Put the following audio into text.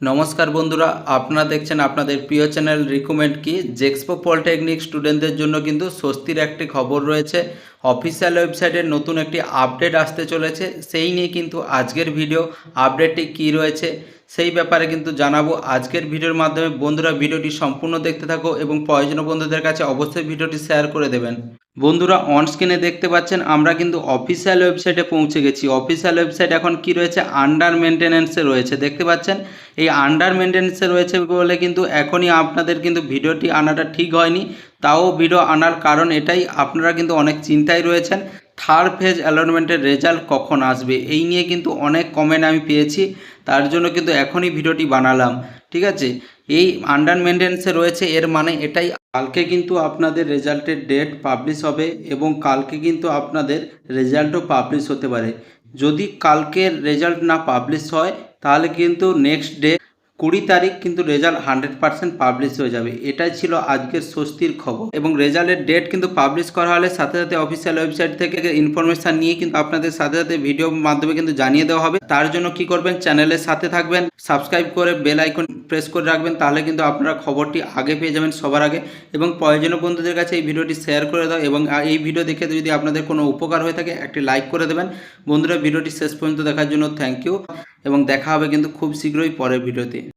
নমস্কার বন্ধুরা, আপনারা দেখছেন আপনাদের প্রিয় চ্যানেল রিকমেন্ড কি। জেক্সপো পলিটেকনিক স্টুডেন্টদের জন্য কিন্তু স্বস্তির একটি খবর রয়েছে। অফিসিয়াল ওয়েবসাইটের নতুন একটি আপডেট আসতে চলেছে, সেই নিয়ে কিন্তু আজকের ভিডিও। আপডেটটি কি রয়েছে সেই ব্যাপারে কিন্তু জানাবো আজকের ভিডিওর মাধ্যমে। বন্ধুরা, ভিডিওটি সম্পূর্ণ দেখতে থাকো এবং প্রয়োজনীয় বন্ধুদের কাছে অবশ্যই ভিডিওটি শেয়ার করে দেবেন। বন্ধুরা, অন স্ক্রিনে দেখতে পাচ্ছেন আমরা কিন্তু অফিসিয়াল ওয়েবসাইটে পৌঁছে গেছি। অফিসিয়াল ওয়েবসাইট এখন কি রয়েছে, আন্ডার মেনটেন্যান্সে রয়েছে। দেখতে পাচ্ছেন এই আন্ডার মেনটেন্যান্সে রয়েছে বলে কিন্তু এখনই আপনাদের কিন্তু ভিডিওটি আনাটা ঠিক হয়নি। তাও ভিডিও আনার কারণ এটাই, আপনারা কিন্তু অনেক চিন্তায় রয়েছেন থার্ড ফেজ অ্যালটমেন্টের রেজাল্ট কখন আসবে, এই নিয়ে কিন্তু অনেক কমেন্ট আমি পেয়েছি। তার জন্য কিন্তু এখনই ভিডিওটি বানালাম। ঠিক আছে, এই আন্ডার মেনটেন্যান্সে রয়েছে এর মানে এটাই, কালকে কিন্তু আপনাদের রেজাল্টের ডেট পাবলিশ হবে এবং কালকে কিন্তু আপনাদের রেজাল্টও পাবলিশ হতে পারে। যদি কালকের রেজাল্ট না পাবলিশ হয় তাহলে কিন্তু নেক্সট ডে 20 তারিখ কিন্তু রেজাল্ট 100% পাবলিশ হয়ে যাবে। এটাই ছিল আজকের স্বস্তির খবর। এবং রেজাল্টের ডেট কিন্তু পাবলিশ করা হলে সাথে সাথে অফিসিয়াল ওয়েবসাইট থেকে ইনফরমেশান নিয়ে কিন্তু আপনাদের সাথে সাথে ভিডিওর মাধ্যমে কিন্তু জানিয়ে দেওয়া হবে। তার জন্য কি করবেন, চ্যানেলের সাথে থাকবেন, সাবস্ক্রাইব করে বেল আইকন প্রেস করে রাখবেন, তাহলে কিন্তু আপনারা খবরটি আগে পেয়ে যাবেন সবার আগে। এবং প্রয়োজনীয় বন্ধুদের কাছে এই ভিডিওটি শেয়ার করে দাও এবং এই ভিডিও দেখে যদি আপনাদের কোনো উপকার হয়ে থাকে একটি লাইক করে দেবেন। বন্ধুরা, ভিডিওটি শেষ পর্যন্ত দেখার জন্য থ্যাংক ইউ এবং দেখা হবে কিন্তু খুব শীঘ্রই পরের ভিডিওতে।